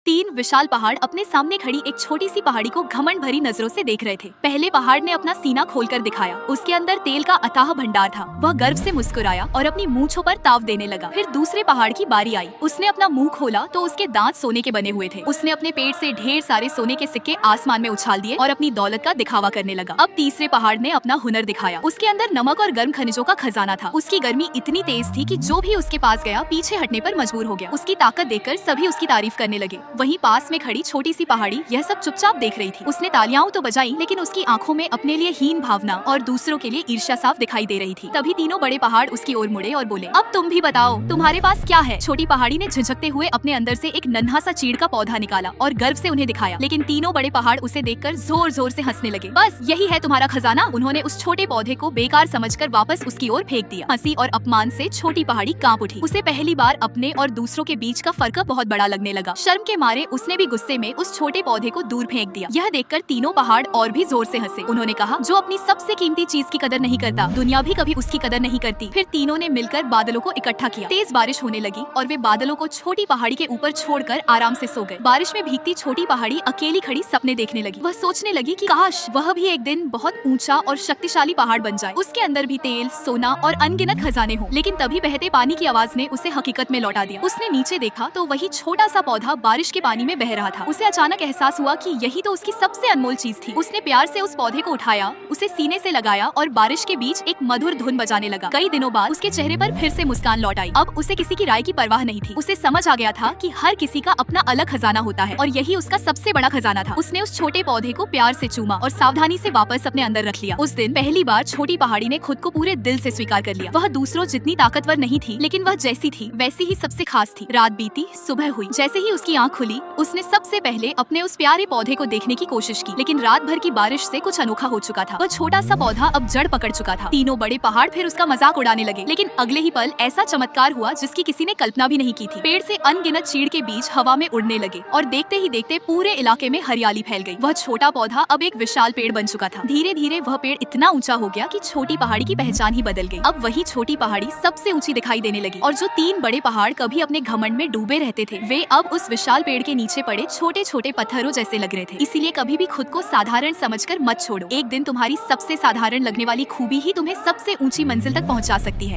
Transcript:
तीन विशाल पहाड़ अपने सामने खड़ी एक छोटी सी पहाड़ी को घमंड भरी नजरों से देख रहे थे। पहले पहाड़ ने अपना सीना खोलकर दिखाया, उसके अंदर तेल का अथाह भंडार था। वह गर्व से मुस्कुराया और अपनी मूंछों पर ताव देने लगा। फिर दूसरे पहाड़ की बारी आई। उसने अपना मुंह खोला तो उसके दांत सोने के बने हुए थे। उसने अपने पेट से ढेर सारे सोने के सिक्के आसमान में उछाल दिए और अपनी दौलत का दिखावा करने लगा। अब तीसरे पहाड़ ने अपना हुनर दिखाया। उसके अंदर नमक और गर्म खनिजों का खजाना था। उसकी गर्मी इतनी तेज थी कि जो भी उसके पास गया पीछे हटने पर मजबूर हो गया। उसकी ताकत देखकर सभी उसकी तारीफ करने लगे। वहीं पास में खड़ी छोटी सी पहाड़ी यह सब चुपचाप देख रही थी। उसने तालियां तो बजाई, लेकिन उसकी आंखों में अपने लिए हीन भावना और दूसरों के लिए ईर्ष्या साफ दिखाई दे रही थी। तभी तीनों बड़े पहाड़ उसकी ओर मुड़े और बोले, अब तुम भी बताओ, तुम्हारे पास क्या है। छोटी पहाड़ी ने झिझकते हुए अपने अंदर से एक नन्हा सा चीड़ का पौधा निकाला और गर्व से उन्हें दिखाया। लेकिन तीनों बड़े पहाड़ उसे देखकर जोर जोर से हंसने लगे। बस यही है तुम्हारा खजाना। उन्होंने उस छोटे पौधे को बेकार समझकर वापस उसकी ओर फेंक दिया। हंसी और अपमान से छोटी पहाड़ी कांप उठी। उसे पहली बार अपने और दूसरों के बीच का फर्क बहुत बड़ा लगने लगा। शर्म के मारे उसने भी गुस्से में उस छोटे पौधे को दूर फेंक दिया। यह देखकर तीनों पहाड़ और भी जोर से हंसे। उन्होंने कहा, जो अपनी सबसे कीमती चीज की कदर नहीं करता, दुनिया भी कभी उसकी कदर नहीं करती। फिर तीनों ने मिलकर बादलों को इकट्ठा किया। तेज बारिश होने लगी और वे बादलों को छोटी पहाड़ी के ऊपर छोड़कर आराम से सो गए। बारिश में भीगती छोटी पहाड़ी अकेली खड़ी सपने देखने लगी। वह सोचने लगी कि काश वह भी एक दिन बहुत ऊंचा और शक्तिशाली पहाड़ बन जाए। उसके अंदर भी तेल, सोना और अनगिनत खजाने हों। लेकिन तभी बहते पानी की आवाज ने उसे हकीकत में लौटा दिया। उसने नीचे देखा तो वही छोटा सा पौधा बारिश के पानी में बह रहा था। उसे अचानक एहसास हुआ कि यही तो उसकी सबसे अनमोल चीज थी। उसने प्यार से उस पौधे को उठाया, उसे सीने से लगाया और बारिश के बीच एक मधुर धुन बजाने लगा। कई दिनों बाद उसके चेहरे पर फिर से मुस्कान लौट आई। अब उसे किसी की राय की परवाह नहीं थी। उसे समझ आ गया था कि हर किसी का अपना अलग खजाना होता है और यही उसका सबसे बड़ा खजाना था। उसने उस छोटे पौधे को प्यार से चूमा और सावधानी से वापस अपने अंदर रख लिया। उस दिन पहली बार छोटी पहाड़ी ने खुद को पूरे दिल से स्वीकार कर लिया। वह दूसरों जितनी ताकतवर नहीं थी, लेकिन वह जैसी थी वैसी ही सबसे खास थी। रात बीती, सुबह हुई। जैसे ही उसकी आँख खुली, उसने सबसे पहले अपने उस प्यारे पौधे को देखने की कोशिश की। लेकिन रात भर की बारिश से कुछ अनोखा हो चुका था। वह छोटा सा पौधा अब जड़ पकड़ चुका था। तीनों बड़े पहाड़ फिर उसका मजाक उड़ाने लगे। लेकिन अगले ही पल ऐसा चमत्कार हुआ जिसकी किसी ने कल्पना भी नहीं की थी। पेड़ से अनगिनत चीड़ के बीज हवा में उड़ने लगे और देखते ही देखते पूरे इलाके में हरियाली फैल गई। वह छोटा पौधा अब एक विशाल पेड़ बन चुका था। धीरे धीरे वह पेड़ इतना ऊंचा हो गया कि छोटी पहाड़ी की पहचान ही बदल गई। अब वही छोटी पहाड़ी सबसे ऊंची दिखाई देने लगी और जो तीन बड़े पहाड़ कभी अपने घमंड में डूबे रहते थे, वे अब उस विशाल पेड़ के नीचे पड़े छोटे छोटे पत्थरों जैसे लग रहे थे। इसीलिए कभी भी खुद को साधारण समझकर मत छोड़ो। एक दिन तुम्हारी सबसे साधारण लगने वाली खूबी ही तुम्हें सबसे ऊंची मंजिल तक पहुंचा सकती है।